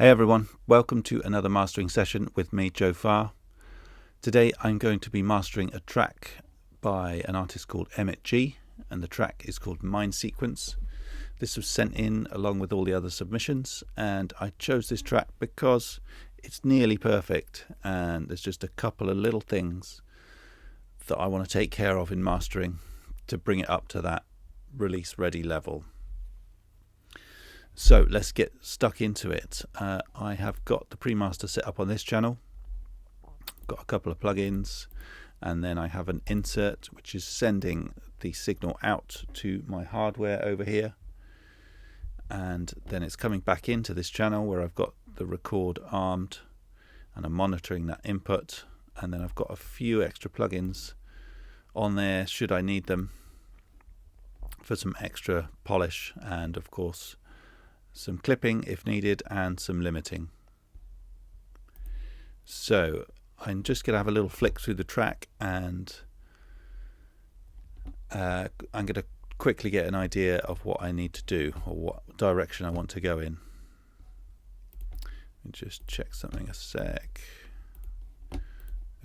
Hey everyone, welcome to another mastering session with me, Joe Farr. Today I'm going to be mastering a track by an artist called EMMETT, and the track is called Mind Sequence. This was sent in along with all the other submissions, and I chose this track because it's nearly perfect and there's just a couple of little things that I want to take care of in mastering to bring it up to that release ready level. So let's get stuck into it. I have got the pre-master set up on this channel, got a couple of plugins, and then I have an insert which is sending the signal out to my hardware over here, and then it's coming back into this channel where I've got the record armed and I'm monitoring that input, and then I've got a few extra plugins on there should I need them for some extra polish, and of course some clipping if needed and some limiting. So I'm just going to have a little flick through the track, and I'm going to quickly get an idea of what I need to do or what direction I want to go in. Let me just check something a sec.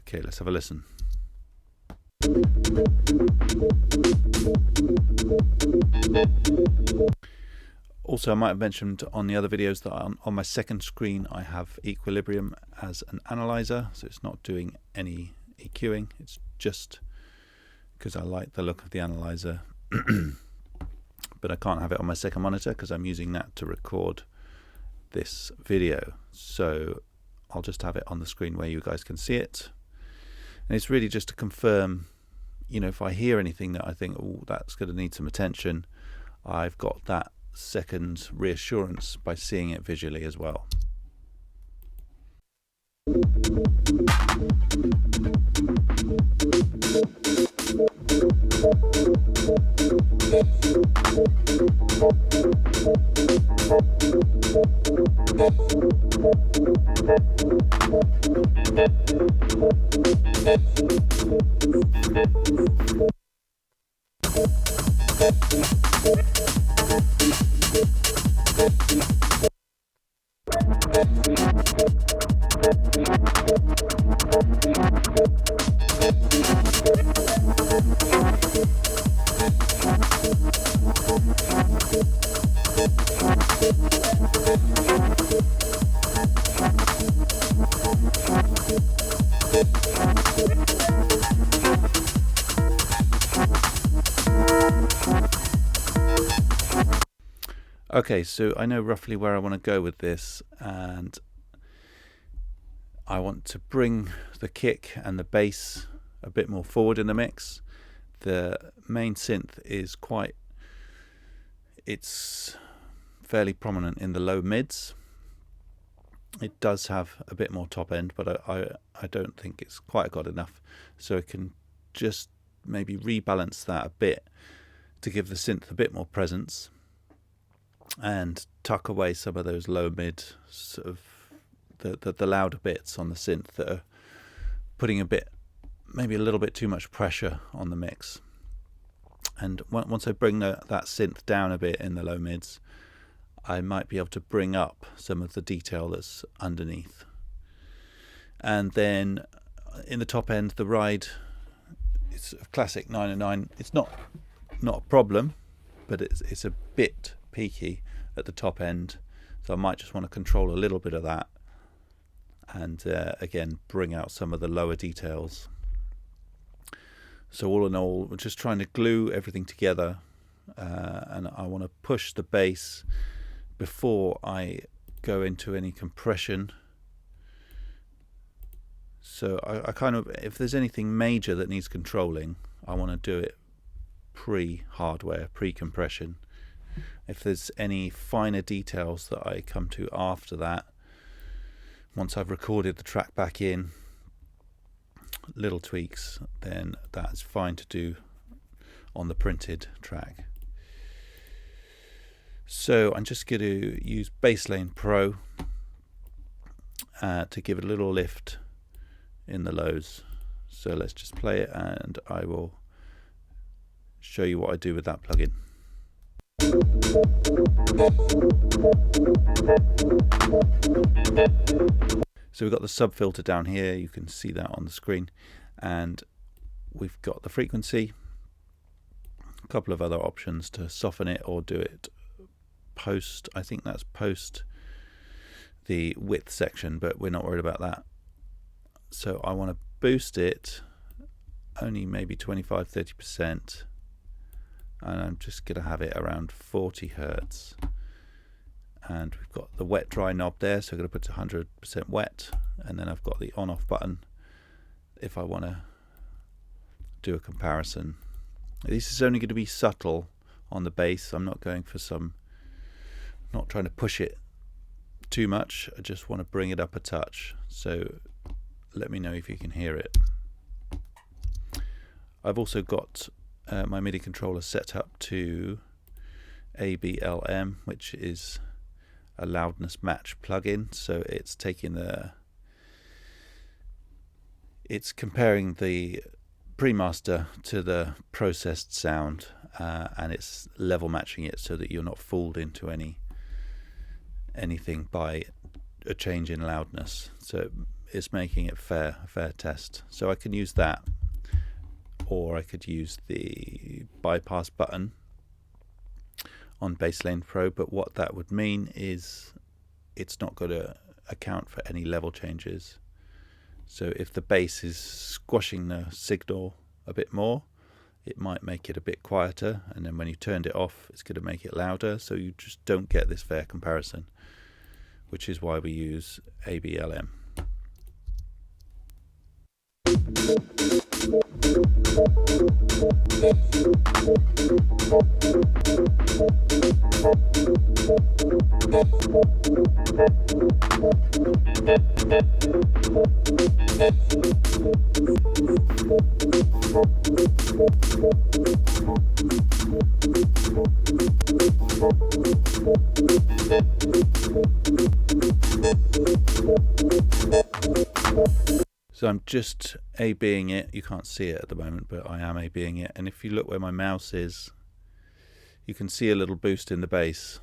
Okay, let's have a listen. Also, I might have mentioned on the other videos that on my second screen I have equilibrium as an analyzer, so it's not doing any EQing, it's just because I like the look of the analyzer. But I can't have it on my second monitor because I'm using that to record this video, so I'll just have it on the screen where you guys can see it. And it's really just to confirm, you know, if I hear anything that I think, oh, that's going to need some attention, I've got that second reassurance by seeing it visually as well. Okay, so I know roughly where I want to go with this, and I want to bring the kick and the bass a bit more forward in the mix. The main synth is it's fairly prominent in the low mids. It does have a bit more top end, but I don't think it's quite got enough, so I can just maybe rebalance that a bit to give the synth a bit more presence and tuck away some of those low mid sort of the louder bits on the synth that are putting maybe a little bit too much pressure on the mix. And once I bring that synth down a bit in the low mids, I might be able to bring up some of the detail that's underneath. And then in the top end, the ride, it's a classic 909. It's not a problem, but it's a bit peaky at the top end, so I might just want to control a little bit of that, and again bring out some of the lower details. So all in all, we're just trying to glue everything together, and I want to push the bass before I go into any compression. So I kind of, if there's anything major that needs controlling, I want to do it pre-hardware, pre-compression. If there's any finer details that I come to after that, once I've recorded the track back in, little tweaks, then that's fine to do on the printed track. So I'm just going to use Basslane Pro to give it a little lift in the lows. So let's just play it and I will show you what I do with that plugin. So we've got the sub filter down here, you can see that on the screen, and we've got the frequency, a couple of other options to soften it or do it post. I think that's post the width section, but we're not worried about that. So I want to boost it only maybe 25-30%, and I'm just going to have it around 40 Hertz. And we've got the wet dry knob there, so I'm going to put to 100% wet, and then I've got the on off button if I want to do a comparison. This is only going to be subtle on the bass. I'm not going for not trying to push it too much. I just want to bring it up a touch. So let me know if you can hear it. I've also got my MIDI controller set up to ABLM, which is a loudness match plugin. So it's comparing the pre-master to the processed sound, and it's level matching it so that you're not fooled into anything by a change in loudness. So it's making it a fair test. So I can use that, or I could use the bypass button on Basslane Pro, but what that would mean is it's not going to account for any level changes. So if the bass is squashing the signal a bit more, it might make it a bit quieter, and then when you turned it off, it's going to make it louder, so you just don't get this fair comparison, which is why we use ABLM. So I'm just A-Bing it. You can't see it at the moment, but I am A-Bing it. And if you look where my mouse is, you can see a little boost in the bass.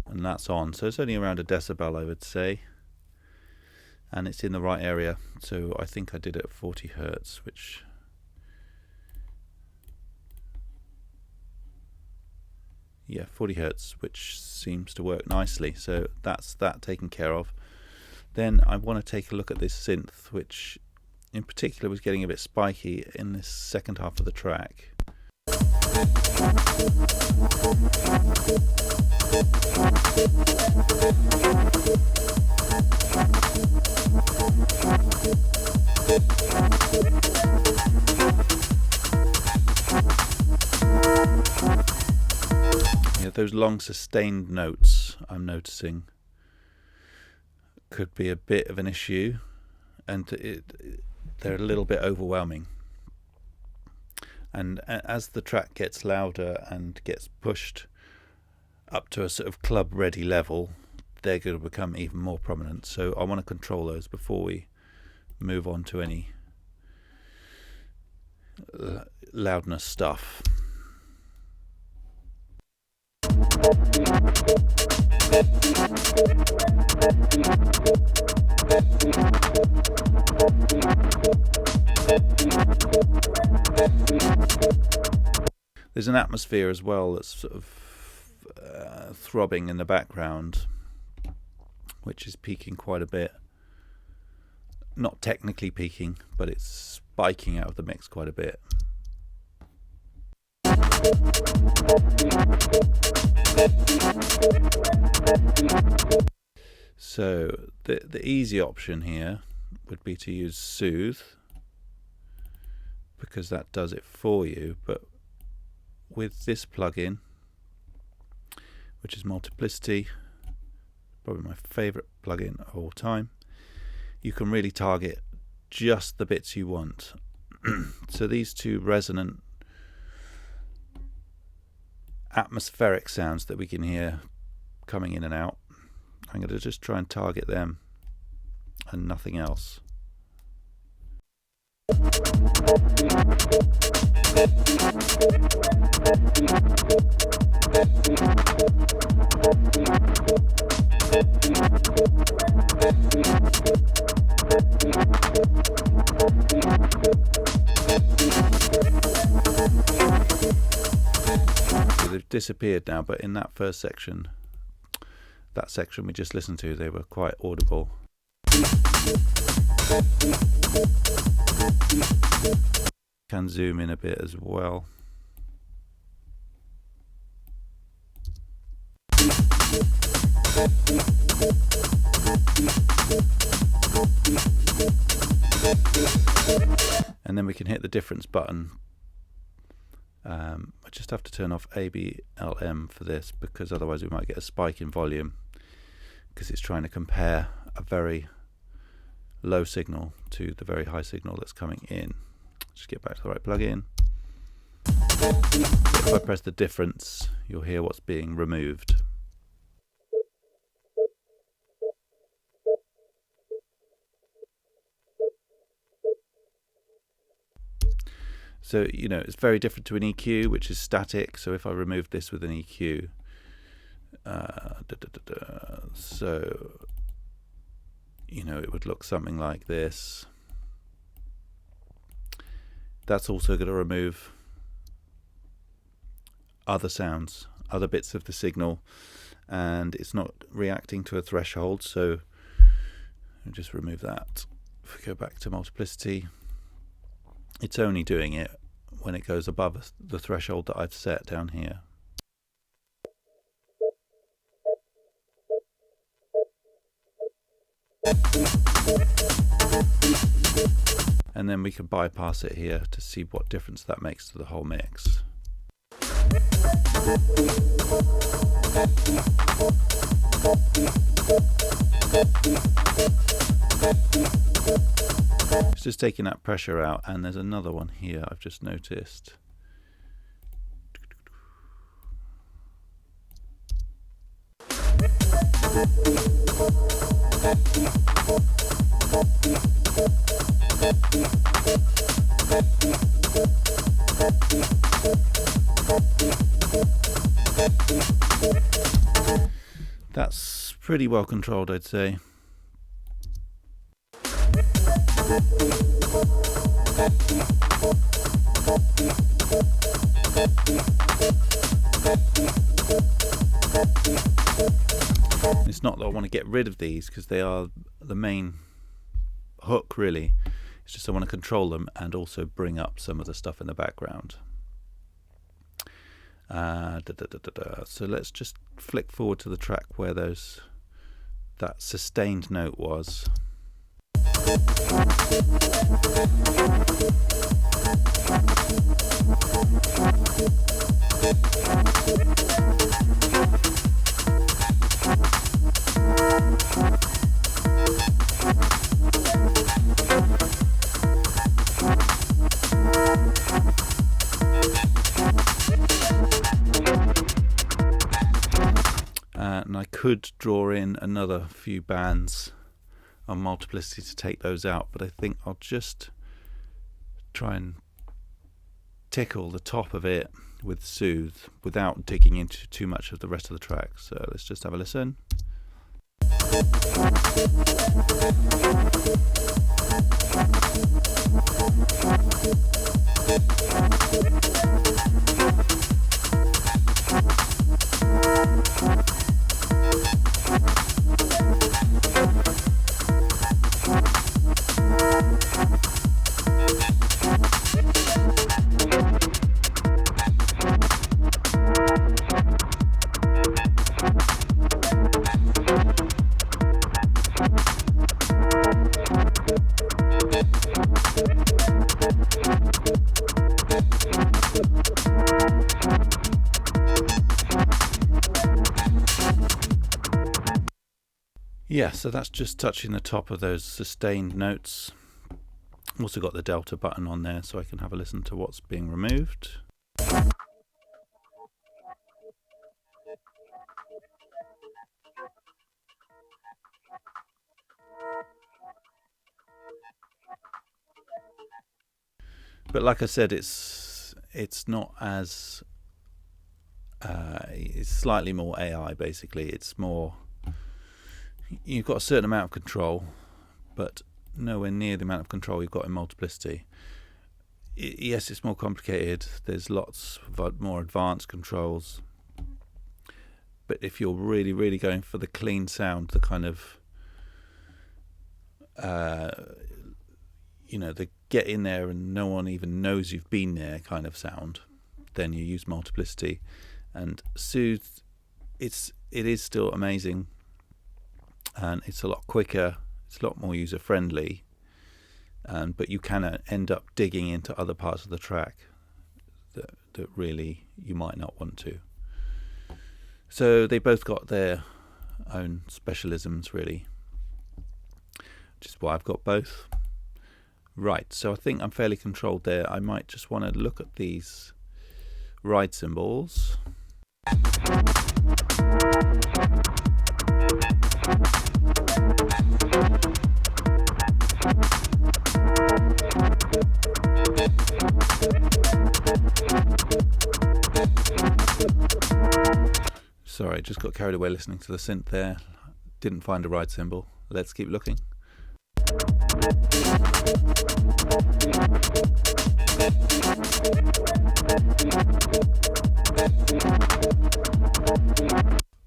And that's on. So it's only around a decibel, I would say. And it's in the right area. So I think I did it at 40 Hertz, which... yeah, 40 Hertz, which seems to work nicely. So that's that taken care of. Then I want to take a look at this synth, which in particular was getting a bit spiky in this second half of the track. Yeah, those long sustained notes I'm noticing could be a bit of an issue, and they're a little bit overwhelming. And as the track gets louder and gets pushed up to a sort of club ready level, they're going to become even more prominent. So I want to control those before we move on to any loudness stuff. There's an atmosphere as well that's sort of throbbing in the background, which is peaking quite a bit. Not technically peaking, but it's spiking out of the mix quite a bit. So the easy option here would be to use Soothe, because that does it for you. But with this plugin, which is Multiplicity, probably my favorite plugin of all time, you can really target just the bits you want. So these two resonant atmospheric sounds that we can hear coming in and out, I'm going to just try and target them and nothing else. So they've disappeared now, but in that first section, that section we just listened to, they were quite audible. Can zoom in a bit as well. And then we can hit the difference button. I just have to turn off ABLM for this, because otherwise we might get a spike in volume, because it's trying to compare a very low signal to the very high signal that's coming in. Just get back to the right plugin. If I press the difference, you'll hear what's being removed. So, you know, it's very different to an EQ, which is static. So if I remove this with an EQ, so, you know, it would look something like this. That's also going to remove other sounds, other bits of the signal, and it's not reacting to a threshold, so I'll just remove that. If we go back to multiplicity, it's only doing it when it goes above the threshold that I've set down here. And then we can bypass it here to see what difference that makes to the whole mix. It's just taking that pressure out, and there's another one here I've just noticed. That's pretty well controlled, I'd say. It's not that I want to get rid of these, because they are the main hook, really. It's just I want to control them and also bring up some of the stuff in the background. So let's just flick forward to the track where that sustained note was. And I could draw in another few bands on multiplicity to take those out, but I think I'll just try and tickle the top of it with Soothe without digging into too much of the rest of the track. So let's just have a listen. Yeah, so that's just touching the top of those sustained notes. Also got the delta button on there so I can have a listen to what's being removed. But like I said, it's not as it's slightly more AI. Basically, it's more, you've got a certain amount of control, but nowhere near the amount of control you've got in multiplicity. Yes, it's more complicated. There's lots of more advanced controls. But if you're really, really going for the clean sound, the kind of, the get in there and no one even knows you've been there kind of sound, then you use multiplicity. And Soothe, it is still amazing, and it's a lot quicker. It's a lot more user friendly, but you can end up digging into other parts of the track that really you might not want to. So they both got their own specialisms, really, which is why I've got both. Right, so I think I'm fairly controlled there. I might just want to look at these ride cymbals. Sorry, just got carried away listening to the synth there. Didn't find a ride cymbal. Let's keep looking.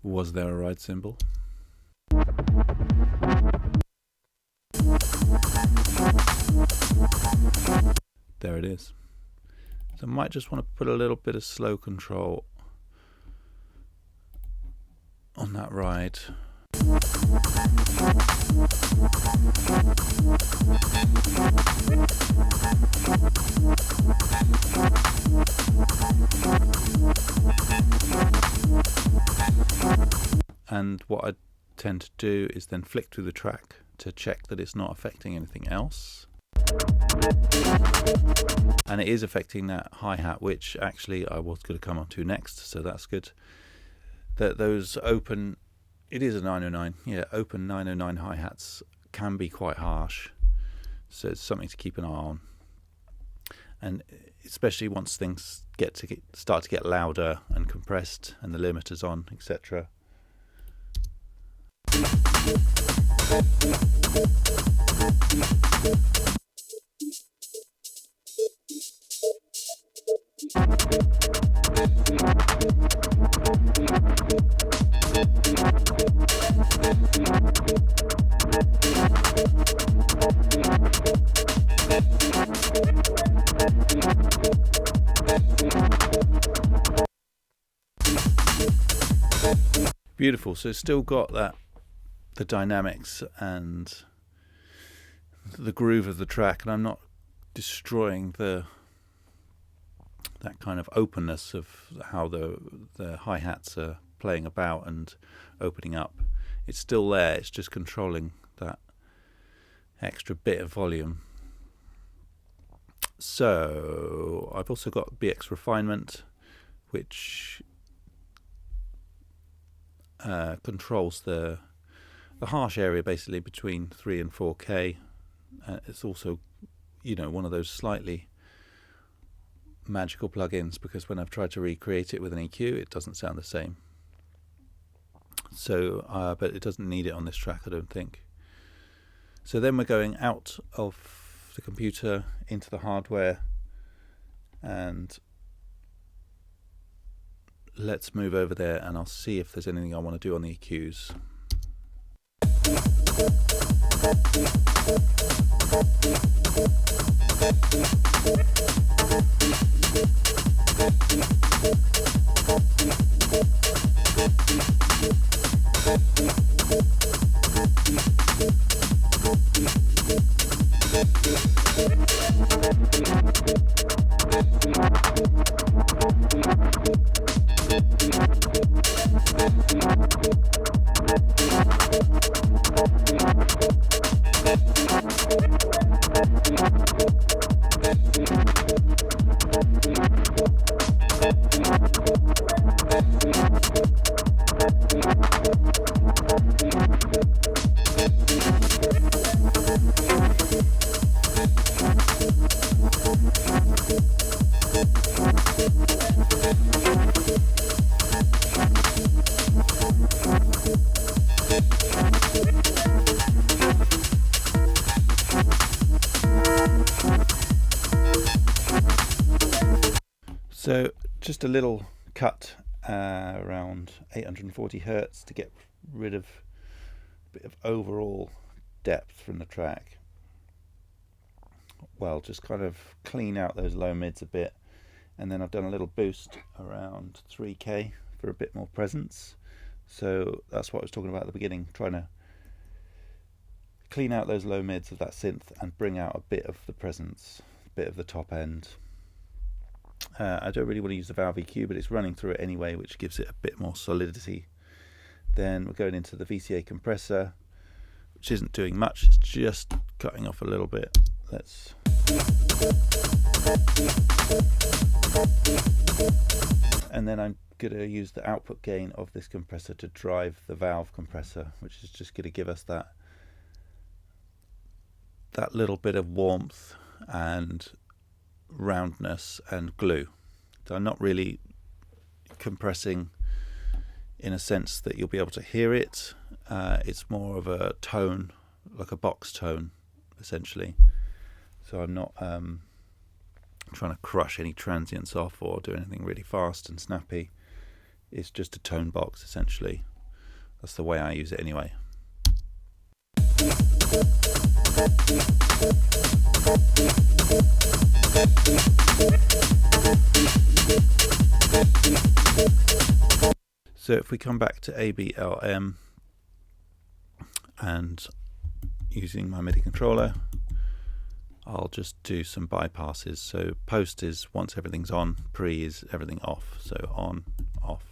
Was there a ride cymbal? There it is. So I might just want to put a little bit of slow control on that ride. And what I tend to do is then flick through the track to check that it's not affecting anything else. And it is affecting that hi-hat, which actually I was going to come on to next, so that's good. That those open, it is a 909, open 909 hi-hats can be quite harsh, so it's something to keep an eye on. And especially once things start to get louder and compressed and the limiter's on, etc. Beautiful. So it's still got the dynamics and the groove of the track, and I'm not destroying that kind of openness of how the hi-hats are playing about and opening up. It's still there, it's just controlling that extra bit of volume. So I've also got BX Refinement, which controls the harsh area basically between 3 and 4K. It's also, one of those slightly magical plugins, because when I've tried to recreate it with an EQ, it doesn't sound the same. So, but it doesn't need it on this track, I don't think. So then we're going out of the computer into the hardware, and let's move over there and I'll see if there's anything I want to do on the EQs. So just a little cut around 840 Hertz to get rid of a bit of overall depth from the track. Well, just kind of clean out those low mids a bit, and then I've done a little boost around 3K for a bit more presence. So that's what I was talking about at the beginning, trying to clean out those low mids of that synth and bring out a bit of the presence, a bit of the top end. I don't really want to use the valve EQ, but it's running through it anyway, which gives it a bit more solidity. Then we're going into the VCA compressor, which isn't doing much, it's just cutting off a little bit. Let's and then I'm going to use the output gain of this compressor to drive the valve compressor, which is just going to give us that little bit of warmth and roundness and glue. So I'm not really compressing in a sense that you'll be able to hear it. It's more of a tone, like a box tone essentially. So I'm not trying to crush any transients off or do anything really fast and snappy. It's just a tone box essentially. That's the way I use it anyway. So if we come back to ABLM and using my MIDI controller, I'll just do some bypasses. So post is once everything's on, pre is everything off. So on, off.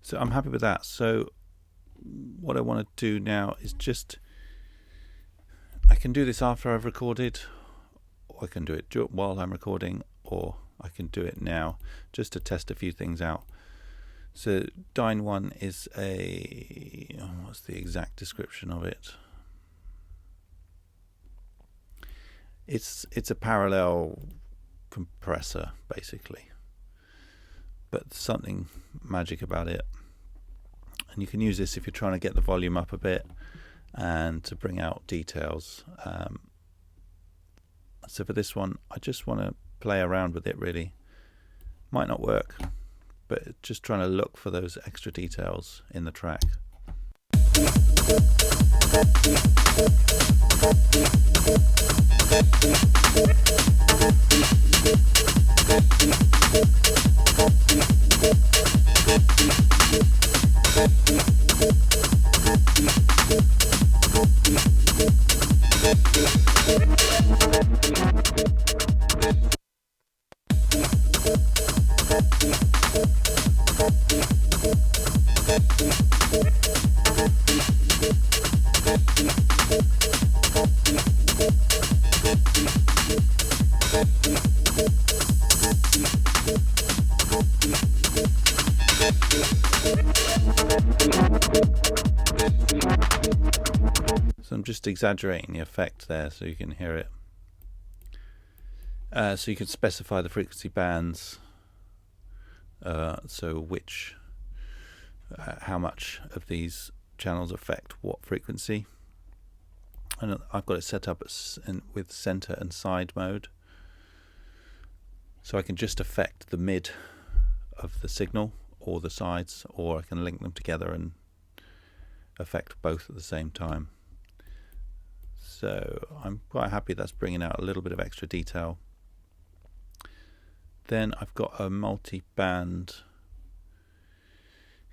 So I'm happy with that. So what I want to do now is just, I can do this after I've recorded, or I can do it while I'm recording, or I can do it now just to test a few things out. So Dyne 1 is a, what's the exact description of it? It's a parallel compressor basically, but something magic about it. And you can use this if you're trying to get the volume up a bit and to bring out details. So for this one, I just want to play around with it really. Might not work, but just trying to look for those extra details in the track. So I'm just exaggerating the effect there so you can hear it. So you can specify the frequency bands, so how much of these channels affect what frequency. And I've got it set up with center and side mode, so I can just affect the mid of the signal or the sides, or I can link them together and affect both at the same time. So I'm quite happy that's bringing out a little bit of extra detail. Then I've got a multi-band.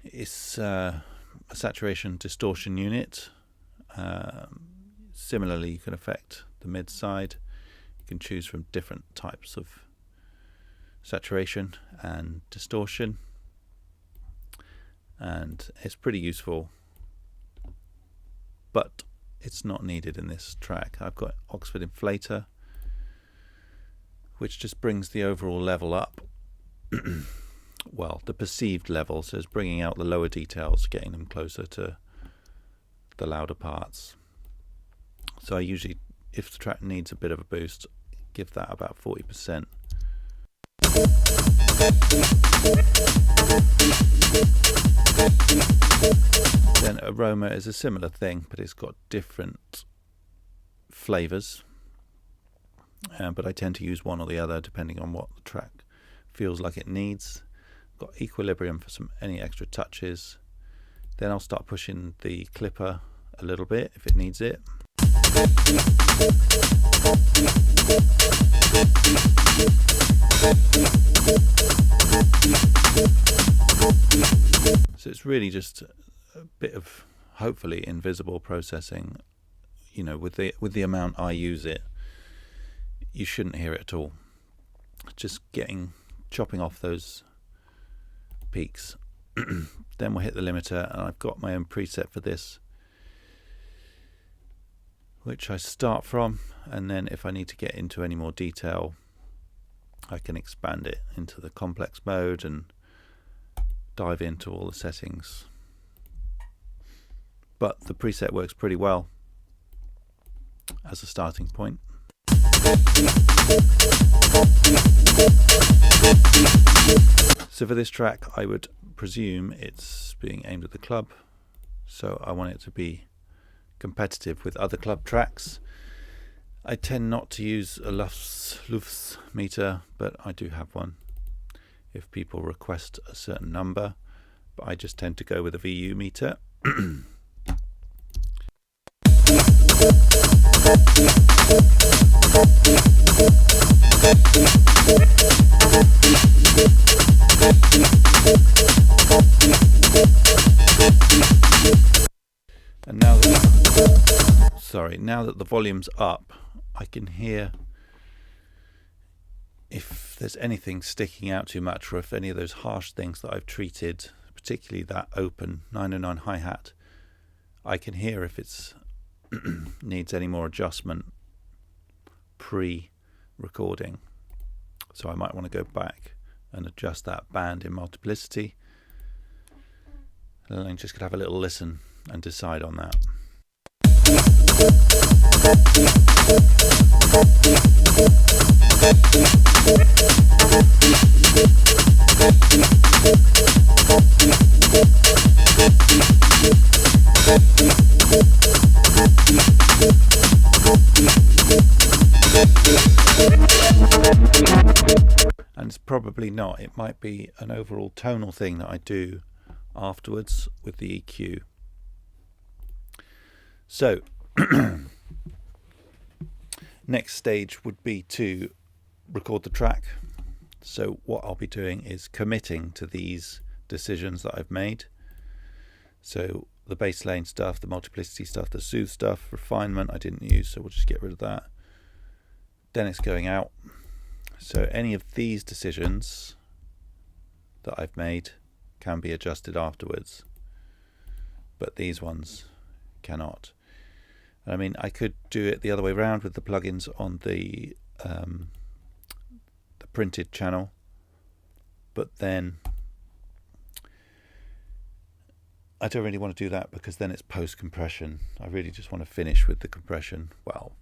It's a saturation distortion unit. Similarly, you can affect the mid side. You can choose from different types of saturation and distortion, and it's pretty useful, but it's not needed in this track. I've got Oxford Inflator, which just brings the overall level up. Well, the perceived level, so it's bringing out the lower details, getting them closer to the louder parts. So I usually, if the track needs a bit of a boost, give that about 40%. Then aroma is a similar thing, but it's got different flavors. But I tend to use one or the other depending on what the track feels like it needs. Got equilibrium for any extra touches. Then I'll start pushing the clipper a little bit if it needs it. So it's really just a bit of, hopefully, invisible processing. You know, with the amount I use it, you shouldn't hear it at all. Just chopping off those peaks. Then we'll hit the limiter, and I've got my own preset for this, which I start from, and then if I need to get into any more detail, I can expand it into the complex mode and dive into all the settings. But the preset works pretty well as a starting point. So for this track, I would presume it's being aimed at the club, so I want it to be competitive with other club tracks. I tend not to use a Lufs meter, but I do have one if people request a certain number, but I just tend to go with a VU meter. And now that the volume's up, I can hear if there's anything sticking out too much, or if any of those harsh things that I've treated, particularly that open 909 hi-hat, I can hear if it's needs any more adjustment pre-recording. So I might want to go back and adjust that band in multiplicity, and then I'm just going to have a little listen and decide on that. And it's probably not. It might be an overall tonal thing that I do afterwards with the EQ. So next stage would be to record the track. So what I'll be doing is committing to these decisions that I've made. So the bass lane stuff, the multiplicity stuff, the soothe stuff, refinement I didn't use, so we'll just get rid of that. Then it's going out. So any of these decisions that I've made can be adjusted afterwards, but these ones cannot. I mean, I could do it the other way around with the plugins on the printed channel, but then I don't really want to do that because then it's post compression. I really just want to finish with the compression. Well,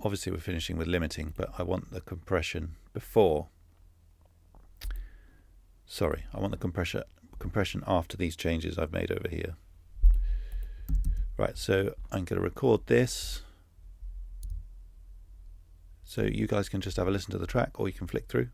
obviously we're finishing with limiting, but I want the compression before. Sorry, I want the compression after these changes I've made over here. Right, so I'm going to record this. So you guys can just have a listen to the track, or you can flick through.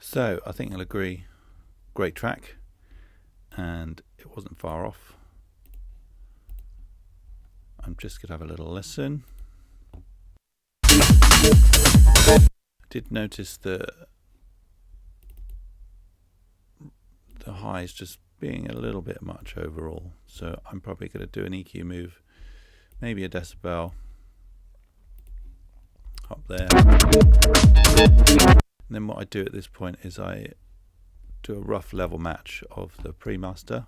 So I think you'll agree, great track, and it wasn't far off. I'm just going to have a little listen. I did notice the highs just being a little bit much overall, so I'm probably going to do an EQ move, maybe a decibel up there. And then what I do at this point is I do a rough level match of the pre-master.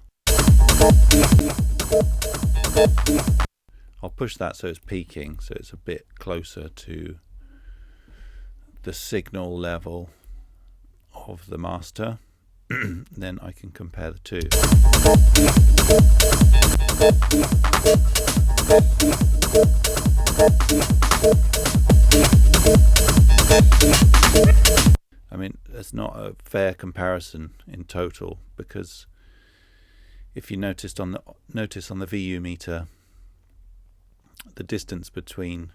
I'll push that so it's peaking, so it's a bit closer to the signal level of the master. Then I can compare the two. I mean, it's not a fair comparison in total, because if you notice on the VU meter, the distance between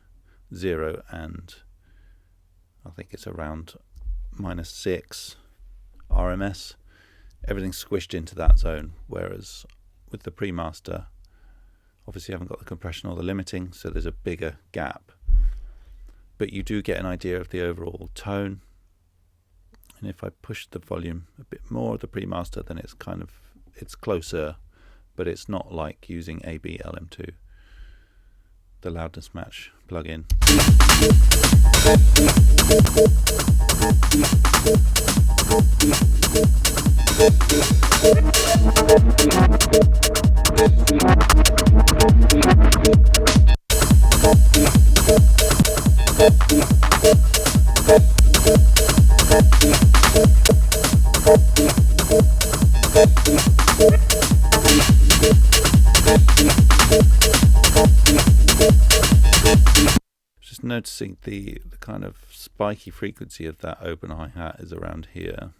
0 and I think it's around -6 RMS, everything's squished into that zone, whereas with the pre-master, obviously you haven't got the compression or the limiting, so there's a bigger gap, but you do get an idea of the overall tone. And if I push the volume a bit more of the pre-master, then it's closer, but it's not like using AB LM2, the loudness match plugin. Just noticing the kind of spiky frequency of that open hi-hat is around here.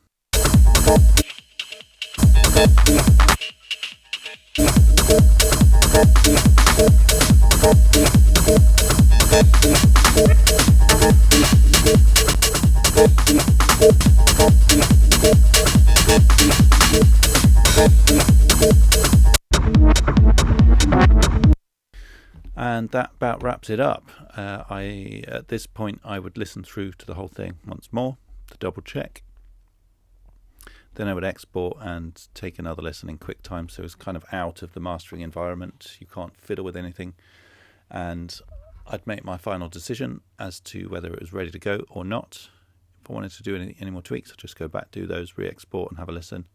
And that about wraps it up. At this point I would listen through to the whole thing once more to double check. Then I would export and take another listen in QuickTime, so it's kind of out of the mastering environment. You can't fiddle with anything. And I'd make my final decision as to whether it was ready to go or not. If I wanted to do any more tweaks, I'd just go back, do those, re-export and have a listen.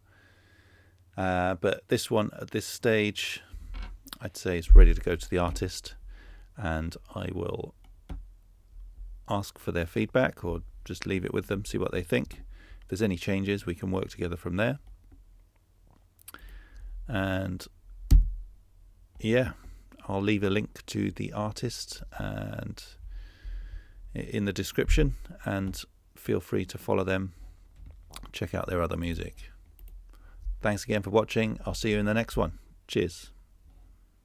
But this one, at this stage, I'd say it's ready to go to the artist, and I will ask for their feedback or just leave it with them, see what they think. If there's any changes, we can work together from there. And yeah, I'll leave a link to the artist and in the description, and feel free to follow them, check out their other music. Thanks again for watching. I'll see you in the next one. Cheers.